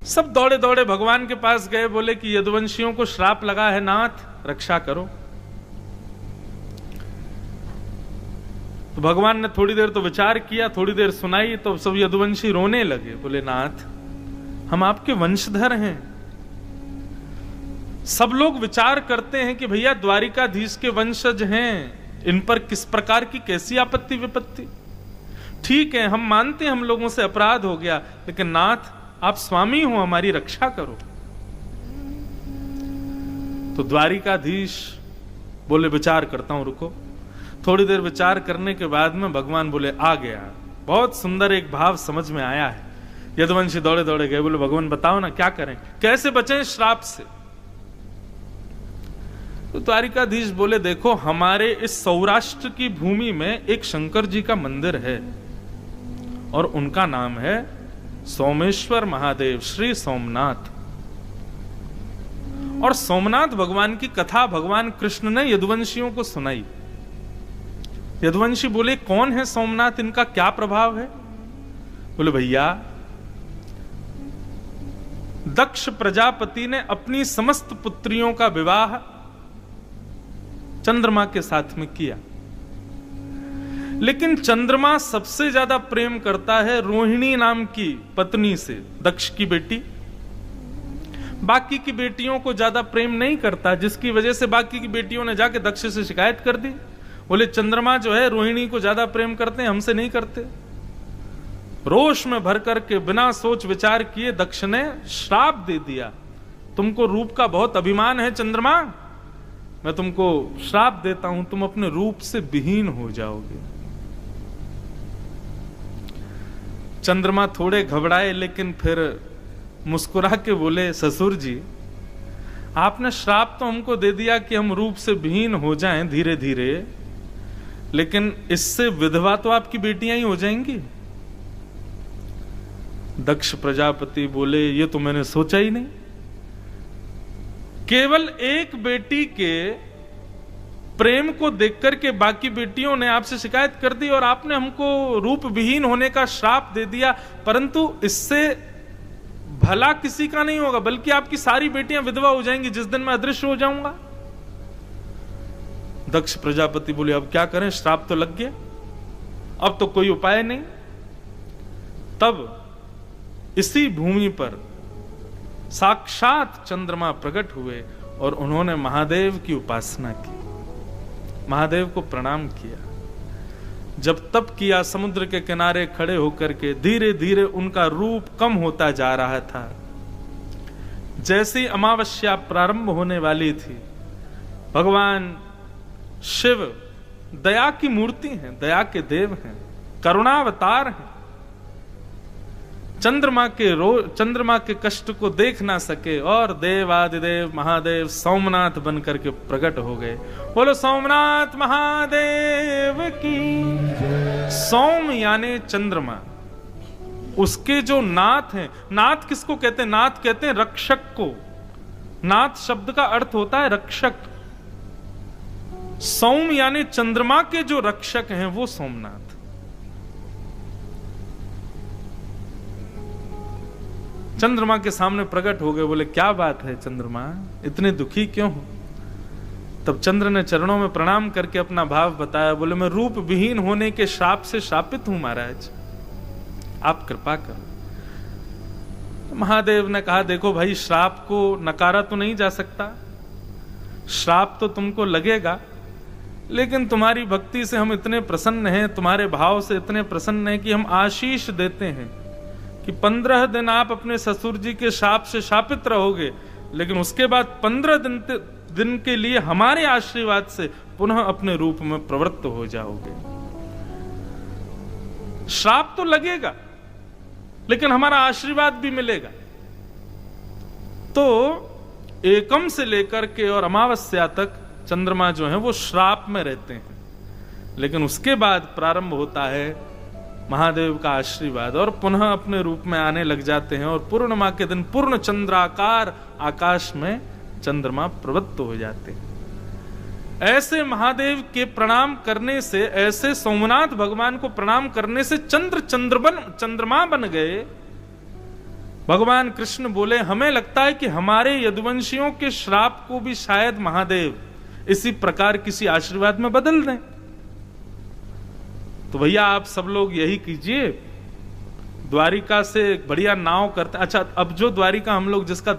सब दौड़े दौड़े भगवान के पास गए, बोले कि यदुवंशियों को श्राप लगा है, नाथ रक्षा करो। तो भगवान ने थोड़ी देर तो विचार किया, थोड़ी देर सुनाई, तो सब यदुवंशी रोने लगे, बोले नाथ हम आपके वंशधर हैं। सब लोग विचार करते हैं कि भैया द्वारिकाधीश के वंशज हैं, इन पर किस प्रकार की कैसी आपत्ति विपत्ति। ठीक है, हम मानते हैं हम लोगों से अपराध हो गया, लेकिन नाथ आप स्वामी हो, हमारी रक्षा करो। तो द्वारिकाधीश बोले विचार करता हूं, रुको। थोड़ी देर विचार करने के बाद में भगवान बोले आ गया। बहुत सुंदर एक भाव समझ में आया है। यदुवंशी दौड़े दौड़े गए, बोले भगवान बताओ ना क्या करें, कैसे बचें श्राप से। तो द्वारिकाधीश बोले देखो, हमारे इस सौराष्ट्र की भूमि में एक शंकर जी का मंदिर है और उनका नाम है सोमेश्वर महादेव, श्री सोमनाथ। और सोमनाथ भगवान की कथा भगवान कृष्ण ने यदुवंशियों को सुनाई। यदुवंशी बोले कौन है सोमनाथ, इनका क्या प्रभाव है। बोले भैया दक्ष प्रजापति ने अपनी समस्त पुत्रियों का विवाह चंद्रमा के साथ में किया, लेकिन चंद्रमा सबसे ज्यादा प्रेम करता है रोहिणी नाम की पत्नी से, दक्ष की बेटी। बाकी की बेटियों को ज्यादा प्रेम नहीं करता, जिसकी वजह से बाकी की बेटियों ने जाके दक्ष से शिकायत कर दी। बोले चंद्रमा जो है रोहिणी को ज्यादा प्रेम करते हैं, हमसे नहीं करते। रोष में भर करके बिना सोच विचार किए दक्ष ने श्राप दे दिया, तुमको रूप का बहुत अभिमान है चंद्रमा, मैं तुमको श्राप देता हूं, तुम अपने रूप से विहीन हो जाओगे। चंद्रमा थोड़े घबराए, लेकिन फिर मुस्कुरा के बोले ससुर जी आपने श्राप तो हमको दे दिया कि हम रूप से विहीन हो जाएं धीरे धीरे, लेकिन इससे विधवा तो आपकी बेटियां ही हो जाएंगी। दक्ष प्रजापति बोले ये तो मैंने सोचा ही नहीं। केवल एक बेटी के प्रेम को देख करके बाकी बेटियों ने आपसे शिकायत कर दी और आपने हमको रूप विहीन होने का श्राप दे दिया, परंतु इससे भला किसी का नहीं होगा, बल्कि आपकी सारी बेटियां विधवा हो जाएंगी जिस दिन मैं अदृश्य हो जाऊंगा। दक्ष प्रजापति बोले अब क्या करें, श्राप तो लग गया, अब तो कोई उपाय नहीं। तब इसी भूमि पर साक्षात चंद्रमा प्रकट हुए और उन्होंने महादेव की उपासना की, महादेव को प्रणाम किया। जब तप किया समुद्र के किनारे खड़े होकर के, धीरे धीरे उनका रूप कम होता जा रहा था। जैसी अमावस्या प्रारंभ होने वाली थी, भगवान शिव दया की मूर्ति हैं, दया के देव हैं, करुणावतार हैं। चंद्रमा के कष्ट को देख ना सके और देवादिदेव महादेव सोमनाथ बन करके प्रकट हो गए। बोलो सोमनाथ महादेव की। सोम यानी चंद्रमा, उसके जो नाथ हैं, नाथ किसको कहते हैं, नाथ कहते हैं रक्षक को। नाथ शब्द का अर्थ होता है रक्षक। सोम यानी चंद्रमा के जो रक्षक हैं वो सोमनाथ। चंद्रमा के सामने प्रकट हो गए। बोले क्या बात है चंद्रमा, इतने दुखी क्यों हो। तब चंद्र ने चरणों में प्रणाम करके अपना भाव बताया। बोले मैं रूप विहीन होने के श्राप से शापित हूं महाराज, आप कृपा करो। महादेव ने कहा देखो भाई, श्राप को नकारा तो नहीं जा सकता, श्राप तो तुमको लगेगा, लेकिन तुम्हारी भक्ति से हम इतने प्रसन्न हैं, तुम्हारे भाव से इतने प्रसन्न हैं कि हम आशीष देते हैं कि 15 दिन आप अपने ससुर जी के शाप से शापित रहोगे, लेकिन उसके बाद 15 दिन के लिए हमारे आशीर्वाद से पुनः अपने रूप में प्रवृत्त हो जाओगे। श्राप तो लगेगा, लेकिन हमारा आशीर्वाद भी मिलेगा। तो एकम से लेकर के और अमावस्या तक चंद्रमा जो है वो श्राप में रहते हैं, लेकिन उसके बाद प्रारंभ होता है महादेव का आशीर्वाद और पुनः अपने रूप में आने लग जाते हैं। और पूर्णिमा के दिन पूर्ण चंद्राकार आकाश में चंद्रमा प्रवृत्त हो जाते हैं। ऐसे महादेव के प्रणाम करने से, ऐसे सोमनाथ भगवान को प्रणाम करने से चंद्रमा बन गए भगवान कृष्ण बोले हमें लगता है कि हमारे यदुवंशियों के श्राप को भी शायद महादेव इसी प्रकार किसी आशीर्वाद में बदल दें। तो भैया आप सब लोग यही कीजिए, द्वारिका से बढ़िया नाव करते। अच्छा, अब जो द्वारिका हम लोग जिसका